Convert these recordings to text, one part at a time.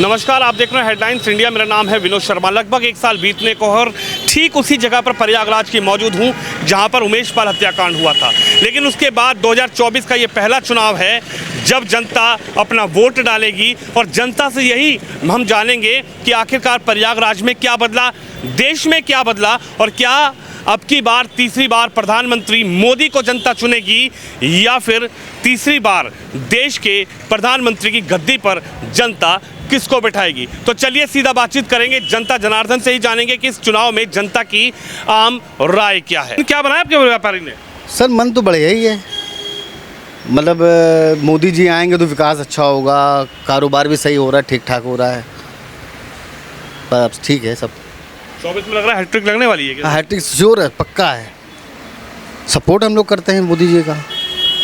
नमस्कार, आप देख रहे हैं हेडलाइंस इंडिया। मेरा नाम है विनोद शर्मा। लगभग एक साल बीतने को और ठीक उसी जगह पर प्रयागराज की मौजूद हूं जहां पर उमेश पाल हत्याकांड हुआ था। लेकिन उसके बाद 2024 का ये पहला चुनाव है जब जनता अपना वोट डालेगी और जनता से यही हम जानेंगे कि आखिरकार प्रयागराज में क्या बदला, देश में क्या बदला और क्या अब की बार तीसरी बार प्रधानमंत्री मोदी को जनता चुनेगी या फिर तीसरी बार देश के प्रधानमंत्री की गद्दी पर जनता किसको बैठाएगी। तो चलिए सीधा बातचीत करेंगे, जनता जनार्दन से ही जानेंगे कि इस चुनाव में जनता की आम राय क्या है। क्या बनाया आपके व्यापारी ने? सर मन तो बढ़िया ही है, मतलब मोदी जी आएंगे तो विकास अच्छा होगा, कारोबार भी सही हो रहा है, ठीक ठाक हो रहा है, बस ठीक है सब। 24 में लग रहा है हैट्रिक लगने वाली है क्या? हैट्रिक श्योर है, पक्का है। सपोर्ट हम लोग करते हैं मोदी जी का।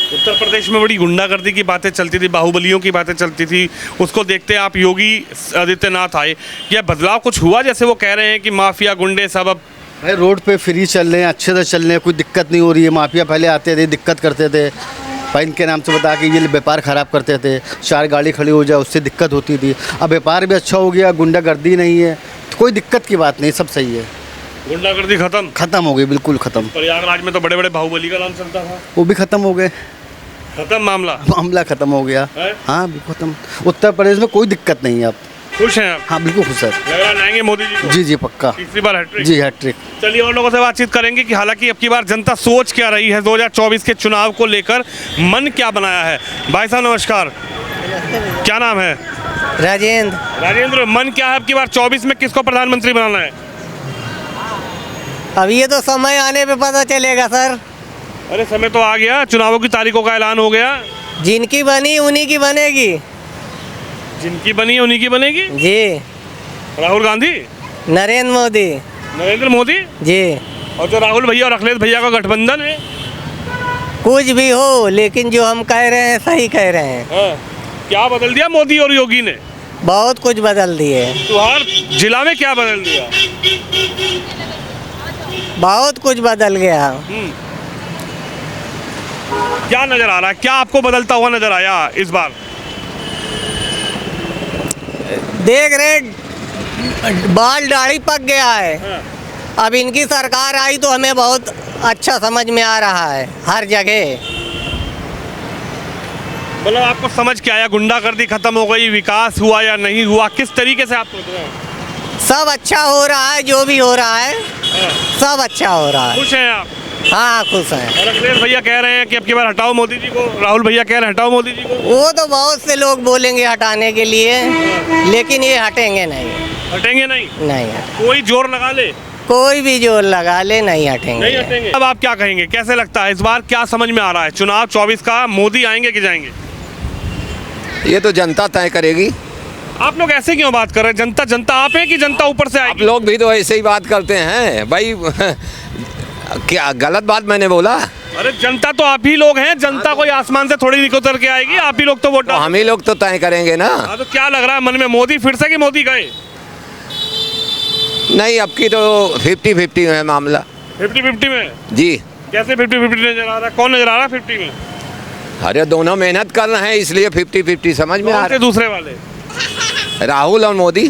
उत्तर प्रदेश में बड़ी गुंडागर्दी की बातें चलती थी, बाहुबलियों की बातें चलती थी, उसको देखते आप योगी आदित्यनाथ आए, क्या बदलाव कुछ हुआ? जैसे वो कह रहे हैं कि माफिया गुंडे सब अब भाई रोड पे फ्री चल रहे हैं, अच्छे से चल रहे हैं, कोई दिक्कत नहीं हो रही है। माफिया पहले आते थे, दिक्कत करते थे, भाई इनके नाम से बता के ये व्यापार ख़राब करते थे, 4 गाड़ी खड़ी हो जाए उससे दिक्कत होती थी। अब व्यापार भी अच्छा हो गया, गुंडागर्दी नहीं है, तो कोई दिक्कत की बात नहीं, सब सही है। गुंडागर्दी खत्म हो गई, बिल्कुल ख़त्म। प्रयागराज में तो बड़े बड़े बाहुबली का नाम चलता था, वो भी ख़त्म हो गए, खत्म मामला ख़त्म हो गया है? हाँ बिल्कुल ख़त्म। उत्तर प्रदेश में कोई दिक्कत नहीं है अब। खुश हैं आप? हाँ बिल्कुल खुश सर। लग रहा है लाएंगे मोदी जी को? जी पक्का, तीसरी बार हैट्रिक? जी हैट्रिक। चलिए और लोगों से बातचीत करेंगे कि हालांकि अब की बार जनता सोच क्या रही है 2024 के चुनाव को लेकर, मन क्या बनाया है। भाई साहब नमस्कार, क्या नाम है? राजेंद्र। मन क्या है अब की बार 24 में किसको प्रधानमंत्री बनाना है? अब ये तो समय आने पे पता चलेगा सर। अरे समय तो आ गया, चुनावों की तारीखों का ऐलान हो गया। जिनकी बनी उन्हीं की बनेगी। जिनकी बनी उन्हीं की बनेगी? जी। राहुल गांधी, नरेंद्र मोदी जी। और जो राहुल भैया और अखिलेश भैया का गठबंधन है, कुछ भी हो लेकिन जो हम कह रहे हैं सही कह रहे हैं। हाँ। क्या बदल दिया मोदी और योगी ने? बहुत कुछ बदल दिए। तुहार जिला में क्या बदल दिया? बहुत कुछ बदल गया। क्या नजर आ रहा है, क्या आपको बदलता हुआ नजर आया इस बार? देख रहे बाल दाढ़ी पक गया है। हाँ। अब इनकी सरकार आई तो हमें बहुत अच्छा समझ में आ रहा है हर जगह। मतलब आपको समझ क्या आया? गुंडागर्दी खत्म हो गई, विकास हुआ या नहीं हुआ, किस तरीके से आप सोच रहे हैं? सब अच्छा हो रहा है, जो भी हो रहा है हाँ। सब अच्छा हो रहा है। खुश हैं आप? हाँ खुश हैं। और अखिलेश भैया कह रहे हैं कि अब की बार हटाओ मोदी जी को, राहुल भैया कह रहे हैं हटाओ मोदी जी को। वो तो बहुत से लोग बोलेंगे हटाने के लिए, लेकिन ये हटेंगे नहीं। हटेंगे नहीं? नहीं कोई जोर लगा ले, कोई भी जोर लगा ले, नहीं हटेंगे। नहीं हटेंगे। अब आप क्या कहेंगे, कैसे लगता है इस बार क्या समझ में आ रहा है? चुनाव 24 का मोदी आएंगे कि जाएंगे? ये तो जनता तय करेगी। आप लोग ऐसे क्यों बात कर रहे हैं? जनता आप हैं कि जनता ऊपर से आप आएगी? लोग भी तो ऐसे ही बात करते हैं भाई। क्या गलत बात मैंने बोला? अरे जनता तो आप ही लोग हैं, जनता कोई आसमान से थोड़ी नहीं उतर के आएगी, आप ही लोग तो वोट तो हम ही लोग तो तय करेंगे ना। तो क्या लग रहा है मन में, मोदी फिर से कि मोदी गए? नहीं, अब की तो 50-50 है मामला। 50-50 में? जी। कैसे 50-50 नजर आ रहा है? कौन नजर आ रहा है 50 में? अरे दोनों मेहनत कर रहे हैं इसलिए 50-50 समझ में आ रहा दूसरे वाले है। राहुल और मोदी।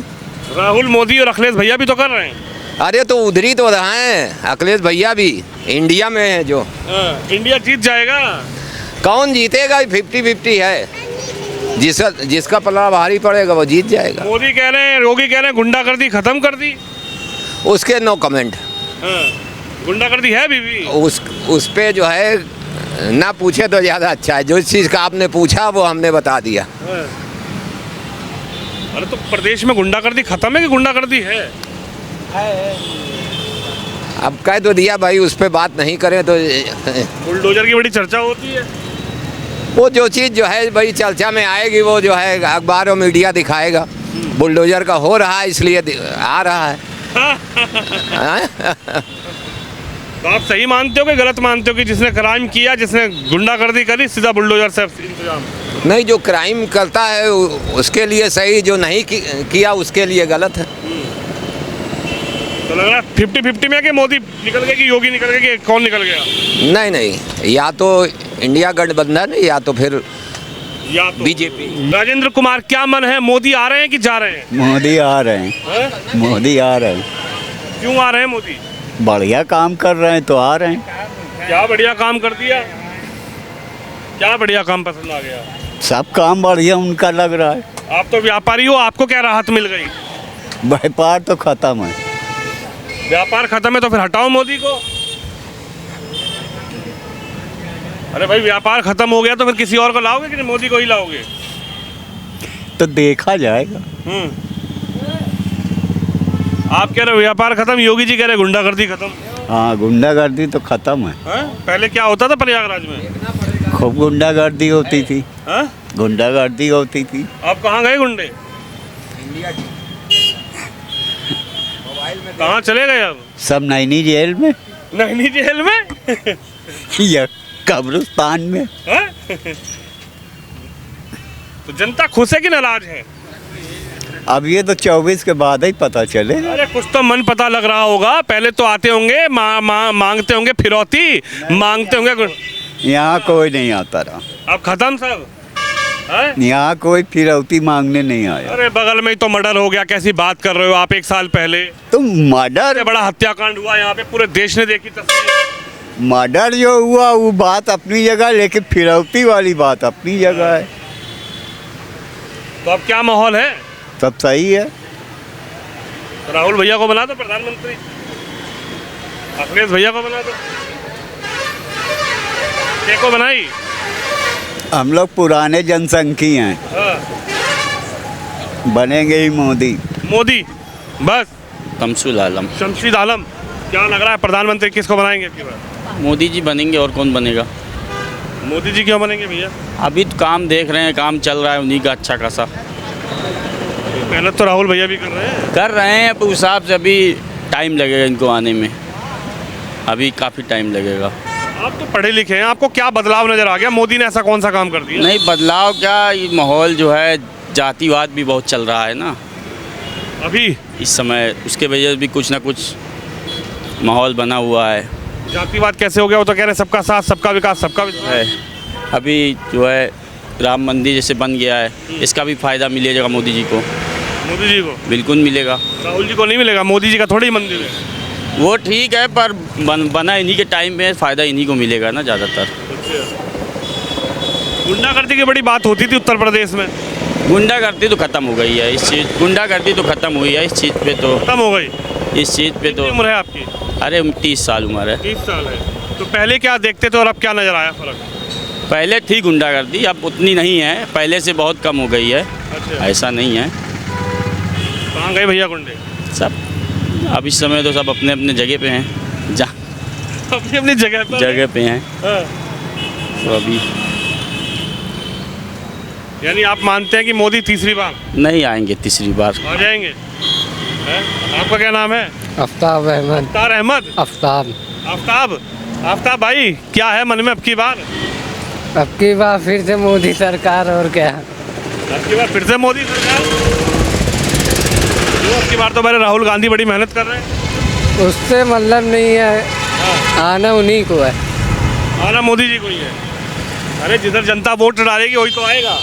राहुल मोदी और अखिलेश भैया भी तो कर रहे हैं। अरे तो उधर ही तो रहे हैं अखिलेश भैया भी, इंडिया में है जो। इंडिया जीत जाएगा। कौन जीतेगा? 50-50 है, जिसका पल्ला भारी पड़ेगा वो जीत जाएगा। मोदी कह रहे हैं, योगी कह रहे हैं गुंडागर्दी खत्म कर दी। उसके नो कमेंट। गुंडागर्दी है अभी भी? उस पे जो है ना पूछे तो ज़्यादा अच्छा है। जो चीज़ का आपने पूछा वो हमने बता दिया। अरे तो प्रदेश में गुंडागर्दी खत्म है कि गुंडागर्दी है? अब कह तो दिया भाई, उस पे बात नहीं करें तो। बुलडोजर की बड़ी चर्चा होती है। वो जो चीज़ जो है भाई चर्चा में आएगी वो जो है अखबार और मीडिया दिखाएगा। बुलडोजर का हो रहा है इसलिए आ रहा है। तो आप सही मानते हो कि गलत मानते हो कि जिसने क्राइम किया, जिसने गुंडागर्दी करी, सीधा बुलडोजर से इंतजाम? नहीं, जो क्राइम करता है उसके लिए सही, जो नहीं किया उसके लिए गलत है। तो लग रहा है 50-50 में कि मोदी निकल गए कि योगी निकल गए कि कौन निकल गया? नहीं, या तो इंडिया गठबंधन या तो फिर या तो बीजेपी। राजेंद्र कुमार, क्या मन है, मोदी आ रहे हैं कि जा रहे हैं? मोदी आ रहे हैं, हैं? मोदी आ रहे हैं, क्यों आ रहे हैं मोदी? बढ़िया काम कर रहे हैं तो आ रहे हैं। क्या बढ़िया काम कर दिया? क्या बढ़िया काम पसंद आ गया? सब काम बढ़िया उनका लग रहा है। आप तो व्यापारी हो, आपको क्या राहत मिल गई? व्यापार तो खत्म है। व्यापार खत्म है तो फिर हटाओ मोदी को। अरे भाई, व्यापार खत्म हो गया तो फिर किसी और को लाओगे कि नहीं, मोदी को ही लाओगे? तो देखा जाएगा। आप कह रहे हो व्यापार खत्म, योगी जी कह रहे गुंडागर्दी खत्म। हाँ, गुंडागर्दी तो खत्म है। हैं? पहले क्या होता था प्रयागराज में? खूब गुंडागर्दी होती थी, हैं? गुंडागर्दी होती थी। आप कहाँ गए गुंडे? कहाँ चले गए अब? सब नैनी जेल में नैनी जेल में? या कब्रिस्तान में। हैं? तो जनता खुश है कि नाराज है? अब ये तो 24 के बाद ही पता चले। अरे कुछ तो मन पता लग रहा होगा। पहले तो आते होंगे, मांगते होंगे फिरौती, मांगते होंगे। यहाँ कोई नहीं आता रहा, अब खत्म सब है? यहाँ कोई फिरौती मांगने नहीं आया। अरे बगल में ही तो मर्डर हो गया, कैसी बात कर रहे हो आप? 1 साल पहले तो मर्डर बड़ा हत्याकांड हुआ यहाँ पे, पूरे देश ने देखी तस्वीर। मर्डर जो हुआ वो बात अपनी जगह, लेकिन फिरौती वाली बात अपनी जगह है। तो अब क्या माहौल है? सब सही है। राहुल भैया को बना दो प्रधानमंत्री, अखिलेश भैया को बना दो, को बनाई। हम लोग पुराने जनसंख्यी हैं, हाँ। बनेंगे ही मोदी। मोदी बस। शमशुल आलम। शमशीद आलम, क्या लग रहा है प्रधानमंत्री किसको बनाएंगे आपकी बात? मोदी जी बनेंगे, और कौन बनेगा? मोदी जी क्यों बनेंगे भैया? अभी तो काम देख रहे हैं, काम चल रहा है उन्हीं का अच्छा खासा। मेहनत तो राहुल भैया भी कर रहे हैं। अब उस हिसाब से अभी टाइम लगेगा इनको आने में, अभी काफ़ी टाइम लगेगा। आप तो पढ़े लिखे हैं, आपको क्या बदलाव नजर आ गया? मोदी ने ऐसा कौन सा काम कर दिया? नहीं, बदलाव क्या, ये माहौल जो है जातिवाद भी बहुत चल रहा है ना अभी इस समय, उसके वजह से भी कुछ ना कुछ माहौल बना हुआ है। जातिवाद कैसे हो गया? वो तो कह रहे हैं सबका साथ, सबका विकास, सबका विकास है अभी जो है राम मंदिर जैसे बन गया है, इसका भी फ़ायदा मिलेगा मोदी जी को। मोदी जी को बिल्कुल मिलेगा, राहुल जी को नहीं मिलेगा। मोदी जी का थोड़ी मंदिर है। वो ठीक है, पर बना इन्हीं के टाइम में, फ़ायदा इन्हीं को मिलेगा ना ज़्यादातर। गुंडागर्दी की बड़ी बात होती थी उत्तर प्रदेश में, गुंडागर्दी तो ख़त्म हो गई है इस चीज़, गुंडागर्दी तो ख़त्म हुई है इस चीज़ पे, तो खत्म हो गई। इस चीज़ पे तो। कितनी उम्र है आपकी? अरे 30 साल उम्र है। 30 साल है। तो पहले क्या देखते थे और अब क्या नजर आया फर्क? पहले थी गुंडागर्दी, अब उतनी नहीं है, पहले से बहुत कम हो गई है। अच्छा, ऐसा नहीं है। कहाँ गए भैया गुंडे? सब अब इस समय तो सब अपने अपने जगह पे हैं, अपनी अपनी जगह पे हैं। हाँ। तो अभी यानी आप मानते हैं कि मोदी तीसरी बार नहीं आएंगे, तीसरी बार आ जाएंगे? हैं? आपका क्या नाम है? आफ्ताब अहमद। अफ्तार अहमद। आफ्ताब। आफ्ताब, आफ्ताब भाई, क्या है मन में अब की बार? अब की बार फिर से मोदी सरकार, और क्या? अब की बार फिर से मोदी सरकार। अब की बार तो मेरे राहुल गांधी बड़ी मेहनत कर रहे हैं। उससे मतलब नहीं है, आना उन्हीं को है। आना मोदी जी को ही है। अरे जिधर जनता वोट डालेगी वही तो आएगा।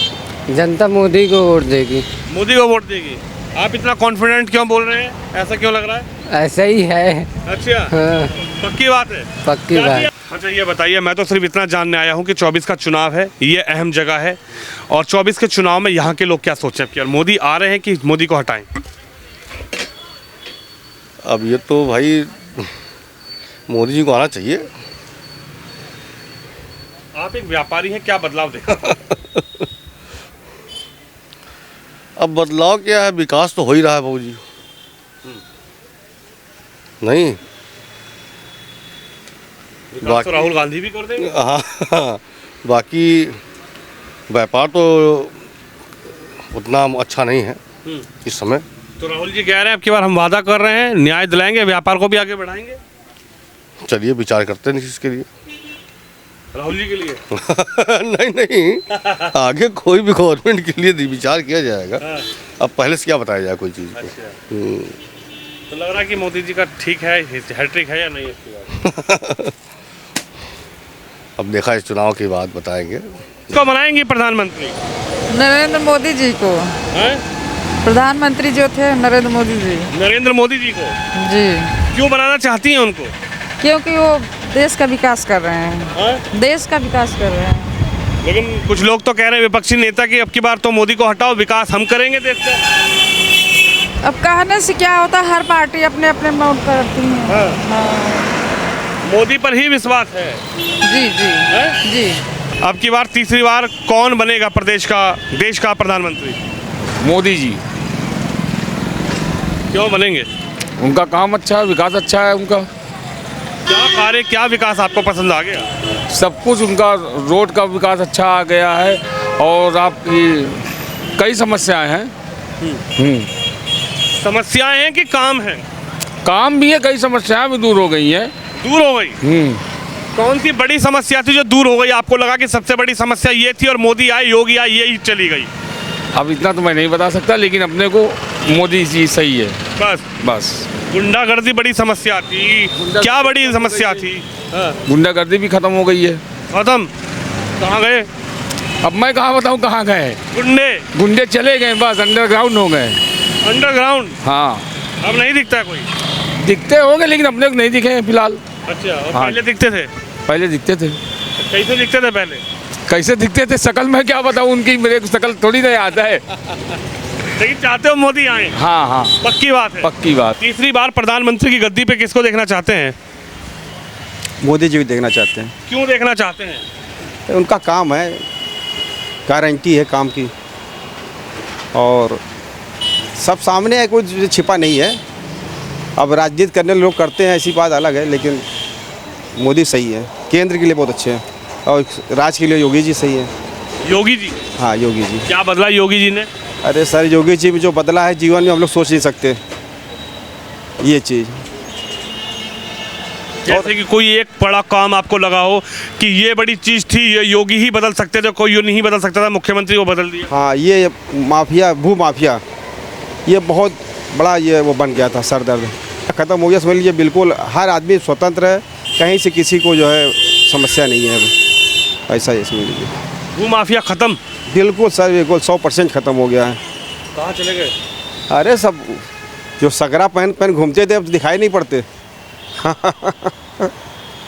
जनता मोदी को वोट देगी। मोदी को वोट देगी। आप इतना कॉन्फिडेंट क्यों बोल रहे हैं? ऐसा क्यों लग रहा है? ऐसा ही है। अच्छा, हाँ, पक्की बात है। पक्की बात। अच्छा ये बताइए, मैं तो सिर्फ इतना जानने आया हूँ कि 24 का चुनाव है, ये अहम जगह है, और 24 के चुनाव में यहाँ के लोग क्या सोचें कि यार मोदी आ रहे हैं कि मोदी को हटाएं? अब ये तो भाई मोदी जी को आना चाहिए। आप एक व्यापारी हैं, क्या बदलाव देखा? अब बदलाव क्या है, विकास तो हो ही रहा है बाबू जी। नहीं, विकास तो राहुल गांधी भी कर देंगे। हाँ, बाकी व्यापार तो उतना अच्छा नहीं है इस समय। तो राहुल जी कह रहे हैं अब की बार हम वादा कर रहे हैं, न्याय दिलाएंगे, व्यापार को भी आगे बढ़ाएंगे। चलिए विचार करते हैं इसके लिए। राहुल जी के लिए? नहीं नहीं, आगे कोई भी गवर्नमेंट के लिए विचार किया जाएगा। हाँ। अब पहले से क्या बताया जाए कोई चीज़ को। अच्छा। तो लग रहा है कि मोदी जी का ठीक है, हैट्रिक है या नहीं इसकी बात? अब देखा इस चुनाव के बाद बताएंगे। इसको बनाएंगे प्रधानमंत्री? नरेंद्र मोदी जी को। हैं? प्रधानमंत्री जो थे नरेंद्र मोदी जी। नरेंद्र मोदी जी को जी। क्यों बनाना चाहती हैं उनको? क्योंकि वो देश का विकास कर रहे हैं। हैं? देश का विकास कर रहे हैं। लेकिन कुछ लोग तो कह रहे हैं विपक्षी नेता कि अब की बार तो मोदी को हटाओ, विकास हम करेंगे देश का। अब कहने से क्या होता है, हर पार्टी अपने अपने माउंट पर रखती है। हाँ। मोदी पर ही विश्वास है। जी जी हैं? जी। अब की बार तीसरी बार कौन बनेगा प्रदेश का, देश का प्रधानमंत्री? मोदी जी। क्यों बनेंगे? उनका काम अच्छा है, विकास अच्छा है उनका। क्या कार्य, क्या विकास आपको पसंद आ गया? सब कुछ उनका, रोड का विकास अच्छा आ गया है और आपकी कई समस्याएं हैं। समस्याएं हैं कि काम है? काम भी है, कई समस्याएं भी दूर हो गई हैं। दूर हो गई? कौन सी बड़ी समस्या थी जो दूर हो गई? आपको लगा कि सबसे बड़ी समस्या ये थी और मोदी आए, योगी आए, ये ही चली गई? अब इतना तो मैं नहीं बता सकता, लेकिन अपने को मोदी जी सही है। बस गुंडागर्दी बड़ी समस्या थी, क्या बड़ी समस्या थी? गुंडागर्दी भी खत्म हो गई है। खत्म? कहाँ गए? अब मैं कहाँ बताऊँ कहाँ गए? गुंडे चले गए, बस अंडरग्राउंड हो गए। अंडरग्राउंड? हाँ। अब नहीं दिखता है कोई? दिखते होंगे लेकिन अपने को नहीं दिखे हैं फिलहाल। अच्छा, और हाँ। पहले दिखते थे? पहले दिखते थे। कैसे दिखते थे पहले? कैसे दिखते थे, शकल में क्या बताऊँ उनकी, मेरे को शकल थोड़ी नहीं आता है। लेकिन चाहते हो मोदी आए? हाँ हाँ, पक्की बात है? पक्की बात। तीसरी बार प्रधानमंत्री की गद्दी पे किसको देखना चाहते हैं? मोदी जी को देखना चाहते हैं। क्यों देखना चाहते हैं? उनका काम है, गारंटी है काम की और सब सामने है, कुछ छिपा नहीं है। अब राजनीति करने लोग करते हैं, ऐसी बात अलग है, लेकिन मोदी सही है, केंद्र के लिए बहुत अच्छे हैं और राज्य के लिए योगी जी सही है। योगी जी? हाँ योगी जी। क्या बदला योगी जी ने? अरे सर, योगी जी जो बदला है जीवन में हम लोग सोच नहीं सकते ये चीज़। जैसे कि कोई एक बड़ा काम आपको लगा हो कि ये बड़ी चीज़ थी, ये योगी ही बदल सकते थे, कोई नहीं बदल सकता था, मुख्यमंत्री को बदल दिया। हाँ, ये माफिया, भू माफिया, ये बहुत बड़ा ये वो बन गया था, सरदर्द ख़त्म हो गया। समझ लीजिए बिल्कुल हर आदमी स्वतंत्र है, कहीं से किसी को जो है समस्या नहीं है, ऐसा ही समझ लीजिए। भू माफिया ख़त्म? बिल्कुल सर, बिल्कुल 100% ख़त्म हो गया है। कहाँ चले गए? अरे सब जो सकरा पहन घूमते थे अब दिखाई नहीं पड़ते।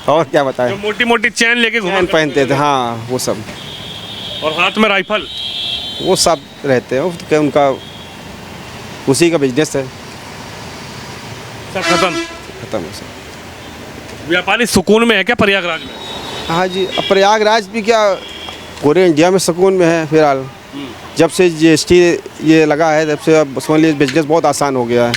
और क्या बताएं, जो मोटी मोटी चैन लेके चैन पहनते थे, हाँ वो सब, और हाथ में राइफल, वो सब रहते हैं, क्या उनका उसी का बिजनेस है। सब खत्म? खत्म है सब। व्यापारी सुकून में है क्या प्रयागराज में? हाँ जी, अब प्रयागराज भी क्या, पूरे इंडिया में सुकून में है फिलहाल। जब से GST ये लगा है तब से अब समझ लीजिए बिजनेस बहुत आसान हो गया है,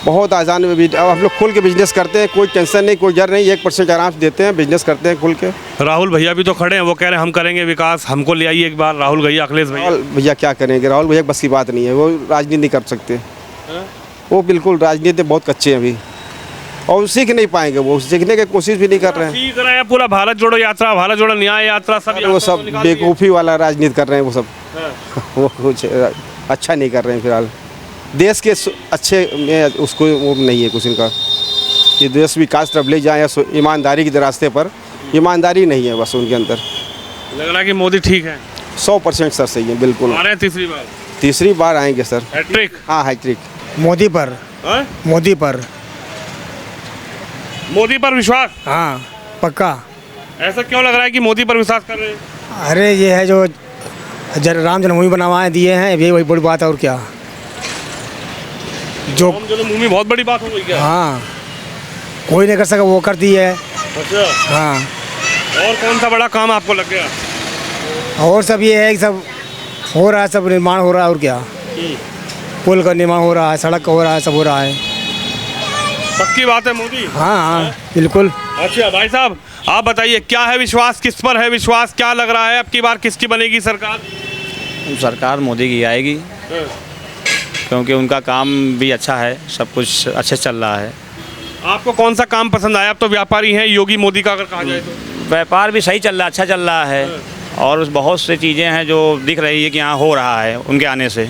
बहुत आसान। अब हम लोग खुल के बिजनेस करते हैं, कोई टेंशन नहीं, कोई डर नहीं, 1% आराम से देते हैं, बिजनेस करते हैं खुल के। राहुल भैया भी तो खड़े हैं, वो कह रहे हैं हम करेंगे विकास, हमको ले आइए एक बार। राहुल भैया, अखिलेश भैया। राहुल भैया क्या करेंगे? राहुल भैया बस की बात नहीं है, वो राजनीति नहीं कर सकते। वो बिल्कुल राजनीति बहुत कच्चे हैं अभी, और सीख नहीं पाएंगे, वो सीखने की कोशिश भी नहीं कर रहे हैं। सीख रहे हैं, पूरा भारत जोड़ो यात्रा, भारत जोड़ो न्याय यात्रा, सब वो सब बेवकूफ़ी वाला राजनीति कर रहे हैं वो सब। वो कुछ अच्छा नहीं कर रहे हैं फिलहाल, देश के अच्छे में उसको वो नहीं है कुछ इनका कि देश विकास तरफ ले जाए, या ईमानदारी के रास्ते पर ईमानदारी नहीं है बस उनके अंदर। लग रहा है कि मोदी ठीक है? 100% सर सही है, बिल्कुल। आ रहे हैं तीसरी बार? तीसरी बार आएंगे सर। हैट्रिक? हाँ हैट्रिक। मोदी पर। मोदी पर। मोदी पर विश्वास? हाँ पक्का। ऐसा क्यों लग रहा है कि मोदी पर विश्वास कर रहे हैं? अरे ये है जो राम जन्मभूमि बनवाए दिए हैं, ये वही बड़ी बात है, और क्या जो राम जन्मभूमि बहुत बड़ी बात हो गई क्या? हाँ, कोई नहीं कर सका, वो कर दी है। अच्छा। हाँ, और कौन सा बड़ा काम आपको लग गया? और सब ये है कि सब हो रहा है, सब निर्माण हो रहा है, और क्या, पुल का निर्माण हो रहा है, सड़क का हो रहा है, सब हो रहा है। पक्की बात है मोदी? हाँ हाँ बिल्कुल। अच्छा भाई साहब, आप बताइए क्या है विश्वास, किस पर है विश्वास, क्या लग रहा है अब की बार किसकी बनेगी सरकार? सरकार मोदी की आएगी, क्योंकि उनका काम भी अच्छा है, सब कुछ अच्छे चल रहा है। आपको कौन सा काम पसंद आया? अब तो व्यापारी हैं योगी मोदी का अगर कहा जाए तो। व्यापार भी सही चल रहा है, अच्छा चल रहा है, और बहुत सी चीज़ें हैं जो दिख रही है कि यहाँ हो रहा है उनके आने से,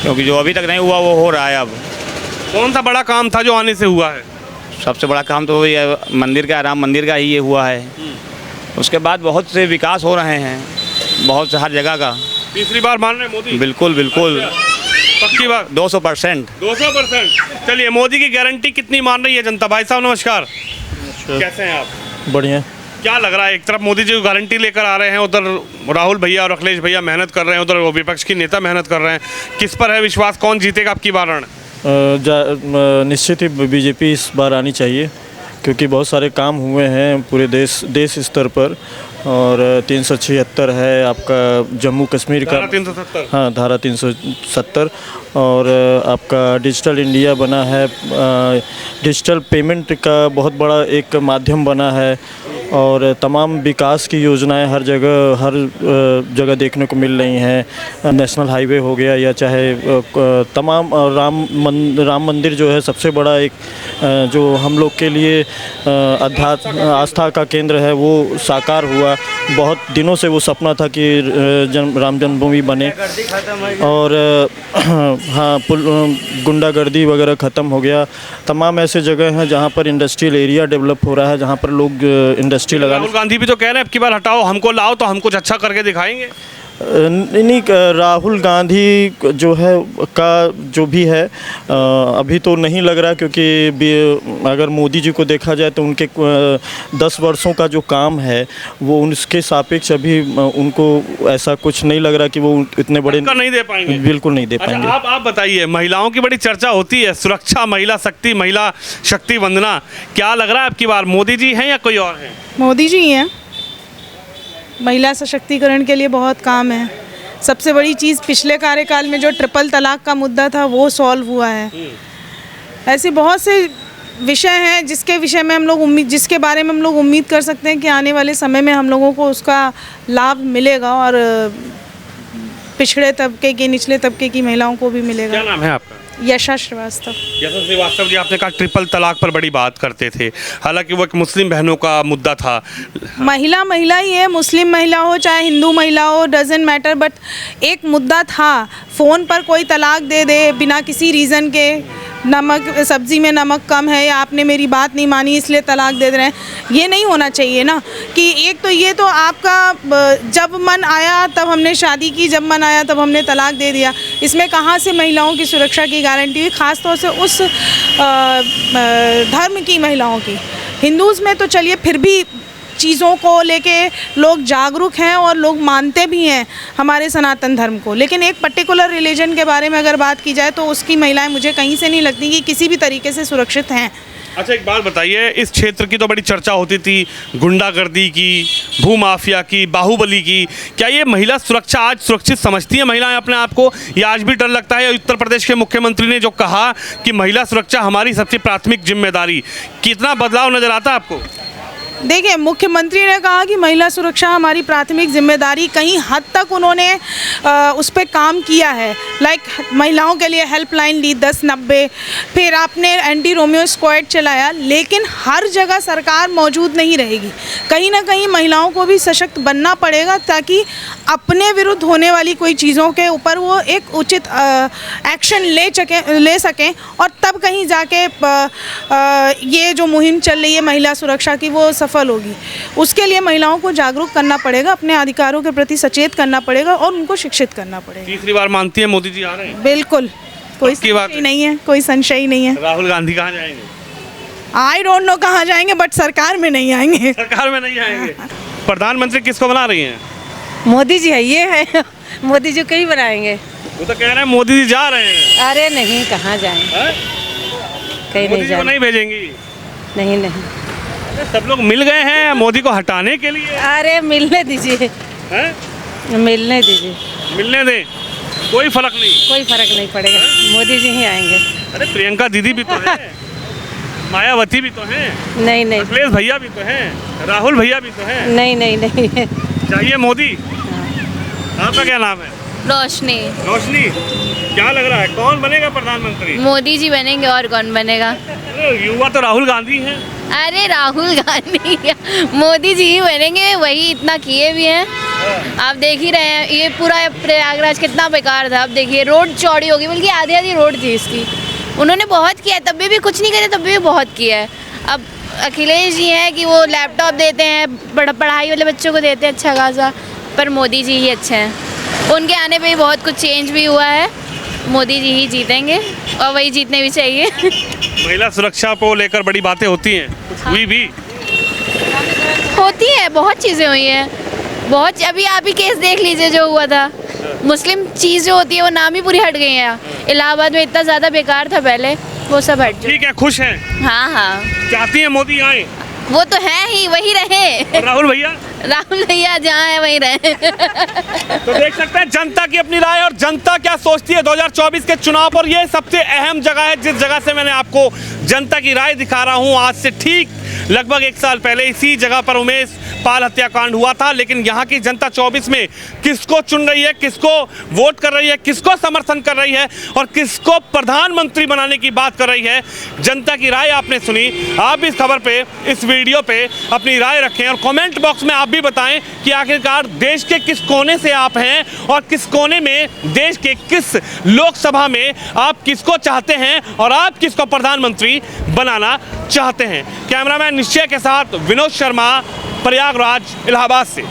क्योंकि जो अभी तक नहीं हुआ वो हो रहा है अब। कौन सा बड़ा काम था जो आने से हुआ है? सबसे बड़ा काम तो ये मंदिर का, राम मंदिर का ही ये हुआ है। उसके बाद बहुत से विकास हो रहे हैं, बहुत से हर जगह का। तीसरी बार मान रहे हैं मोदी? बिल्कुल बिल्कुल, पक्की बात? 200%। 200%। चलिए, मोदी की गारंटी कितनी मान रही है जनता? भाई साहब नमस्कार, कैसे हैं आप? बढ़िया। क्या लग रहा है, एक तरफ मोदी जी गारंटी लेकर आ रहे हैं, उधर राहुल भैया और अखिलेश भैया मेहनत कर रहे हैं, उधर विपक्ष की नेता मेहनत कर रहे हैं, किस पर है विश्वास, कौन जीतेगा आपकी बार? निश्चित ही बीजेपी इस बार आनी चाहिए, क्योंकि बहुत सारे काम हुए हैं पूरे देश स्तर पर। और 376 है आपका जम्मू कश्मीर का, 370। हाँ, धारा 370। और आपका डिजिटल इंडिया बना है, डिजिटल पेमेंट का बहुत बड़ा एक माध्यम बना है। और तमाम विकास की योजनाएं हर जगह देखने को मिल रही हैं। नेशनल हाईवे हो गया, या चाहे तमाम राम मंदिर जो है सबसे बड़ा एक जो हम लोग के लिए आस्था का केंद्र है, वो साकार हुआ। बहुत दिनों से वो सपना था कि राम जन्मभूमि बने। और हाँ, गुंडागर्दी वगैरह ख़त्म हो गया। तमाम ऐसे जगह हैं जहाँ पर इंडस्ट्रियल एरिया डेवलप हो रहा है, जहाँ पर लोग इंडस्ट्री लगा। राहुल गांधी भी तो कह रहे हैं अब की बार हटाओ, हमको लाओ तो हम कुछ अच्छा करके दिखाएंगे। नहीं, राहुल गांधी जो है का जो भी है अभी तो नहीं लग रहा, क्योंकि अगर मोदी जी को देखा जाए तो उनके 10 वर्षों का जो काम है वो उनके सापेक्ष अभी उनको ऐसा कुछ नहीं लग रहा कि वो इतने बड़े नहीं दे पाएंगे। बिल्कुल नहीं दे पाएंगे। आप बताइए, महिलाओं की बड़ी चर्चा होती है, सुरक्षा, महिला शक्ति वंदना, क्या लग रहा है आपकी बार मोदी जी हैं या कोई और है? मोदी जी हैं। महिला सशक्तिकरण के लिए बहुत काम है। सबसे बड़ी चीज़ पिछले कार्यकाल में जो ट्रिपल तलाक का मुद्दा था वो सॉल्व हुआ है। ऐसे बहुत से विषय हैं जिसके बारे में हम लोग उम्मीद कर सकते हैं कि आने वाले समय में हम लोगों को उसका लाभ मिलेगा, और पिछड़े तबके की, निचले तबके की महिलाओं को भी मिलेगा। क्या नाम है आपका? यशा श्रीवास्तव। यशा श्रीवास्तव जी, आपने कहा ट्रिपल तलाक पर बड़ी बात करते थे, हालांकि वो एक मुस्लिम बहनों का मुद्दा था। महिला ही है, मुस्लिम महिला हो चाहे हिंदू महिला हो, डजेंट मैटर, बट एक मुद्दा था। फ़ोन पर कोई तलाक दे दे बिना किसी रीज़न के, सब्ज़ी में नमक कम है या आपने मेरी बात नहीं मानी इसलिए तलाक दे रहे हैं, ये नहीं होना चाहिए ना। कि एक तो ये तो आपका जब मन आया तब हमने शादी की, जब मन आया तब हमने तलाक दे दिया। इसमें कहाँ से महिलाओं की सुरक्षा की गारंटी हुई, ख़ासतौर से उस धर्म की महिलाओं की। हिंदूज़ में तो चलिए फिर भी चीज़ों को लेके लोग जागरूक हैं और लोग मानते भी हैं हमारे सनातन धर्म को, लेकिन एक पर्टिकुलर रिलीजन के बारे में अगर बात की जाए तो उसकी महिलाएं मुझे कहीं से नहीं लगती कि किसी भी तरीके से सुरक्षित हैं। अच्छा, एक बात बताइए, इस क्षेत्र की तो बड़ी चर्चा होती थी, गुंडागर्दी की, भूमाफिया की, बाहुबली की, क्या ये महिला सुरक्षा आज सुरक्षित समझती है महिलाएं अपने आप को, या आज भी डर लगता है? उत्तर प्रदेश के मुख्यमंत्री ने जो कहा कि महिला सुरक्षा हमारी सबसे प्राथमिक जिम्मेदारी, कितना बदलाव नजर आता है आपको? देखिए, मुख्यमंत्री ने कहा कि महिला सुरक्षा हमारी प्राथमिक जिम्मेदारी, कहीं हद तक उन्होंने उस पर काम किया है। लाइक महिलाओं के लिए हेल्पलाइन ली 1090, फिर आपने एंटी रोमियो स्क्वाड चलाया, लेकिन हर जगह सरकार मौजूद नहीं रहेगी। कहीं ना कहीं महिलाओं को भी सशक्त बनना पड़ेगा, ताकि अपने विरुद्ध होने वाली कोई चीज़ों के ऊपर वो एक उचित एक्शन ले सकें, और तब कहीं जाके ये जो मुहिम चल रही है महिला सुरक्षा की वो सफल होगी। उसके लिए महिलाओं को जागरूक करना पड़ेगा, अपने अधिकारों के प्रति सचेत करना पड़ेगा और उनको शिक्षित करना पड़ेगा। तीसरी बार मानती है मोदी जी आ रहे हैं? बिल्कुल, कोई संशय नहीं है, कोई संशय नहीं है। राहुल गांधी कहाँ जाएंगे? आई डोंट नो कहाँ जाएंगे, बट सरकार में नहीं आएंगे। सरकार में नहीं आएंगे। प्रधानमंत्री किसको बना रही हैं? मोदी जी है, ये है मोदी जी कहीं बनाएंगे। वो तो कह रहे हैं मोदी जी जा रहे हैं। अरे नहीं, कहाँ जाएंगे, कहीं नहीं जाएंगे। नहीं भेजेंगी? नहीं। सब लोग मिल गए हैं मोदी को हटाने के लिए। अरे मिलने दीजिए, मिलने दीजिए, मिलने दें, कोई फर्क नहीं पड़ेगा, मोदी जी ही आएंगे। अरे प्रियंका दीदी भी तो है, मायावती भी तो हैं, नहीं, अखिलेश भैया भी तो हैं, राहुल भैया भी तो हैं। नहीं चाहिए मोदी। आपका क्या नाम है? रोशनी। रोशनी, क्या लग रहा है कौन बनेगा प्रधानमंत्री? मोदी जी बनेंगे, और कौन बनेगा? युवा तो राहुल गांधी हैं। अरे राहुल गांधी, मोदी जी ही बनेंगे, वही इतना किए भी हैं। आप देख ही रहे हैं, ये पूरा प्रयागराज कितना बेकार था। अब देखिए रोड चौड़ी होगी, बल्कि आधी रोड थी इसकी। उन्होंने बहुत किया है, तब भी कुछ नहीं करे, तब भी बहुत किया है। अब अखिलेश जी हैं कि वो लैपटॉप देते हैं, पढ़ाई वाले बच्चों को देते हैं अच्छा खासा, पर मोदी जी ही अच्छे हैं। उनके आने पे ही बहुत कुछ चेंज भी हुआ है। मोदी जी ही जीतेंगे और वही जीतने भी चाहिए। महिला सुरक्षा को लेकर बड़ी बातें होती हैं, कुछ हुई भी? होती है, बहुत चीज़ें हुई हैं, बहुत। अभी आप ही केस देख लीजिए जो हुआ था, मुस्लिम चीज़ जो होती है वो नाम ही पूरी हट गई है। इलाहाबाद में इतना ज़्यादा बेकार था पहले, वो सब हट गया। ठीक है, खुश हैं? हाँ हाँ, चाहती हैं मोदी आए? वो तो है ही, वही रहे। और राहुल भैया? राहुल भैया जहाँ है वहीं रहे। तो देख सकते हैं जनता की अपनी राय और जनता क्या सोचती है 2024 के चुनाव पर। ये सबसे अहम जगह है जिस जगह से मैंने आपको जनता की राय दिखा रहा हूँ। आज से ठीक लगभग 1 साल पहले इसी जगह पर उमेश पाल हत्याकांड हुआ था, लेकिन यहाँ की जनता 24 में किसको चुन रही है, किसको वोट कर रही है, किसको समर्थन कर रही है और किसको प्रधानमंत्री बनाने की बात कर रही है, जनता की राय आपने सुनी। आप भी इस खबर पे, इस वीडियो पे अपनी राय रखें और कमेंट बॉक्स में आप भी बताएं कि आखिरकार देश के किस कोने से आप हैं और किस कोने में, देश के किस लोकसभा में आप किसको चाहते हैं और आप किसको प्रधानमंत्री बनाना चाहते हैं। कैमरामैन निश्चय के साथ विनोद शर्मा, प्रयागराज, इलाहाबाद से।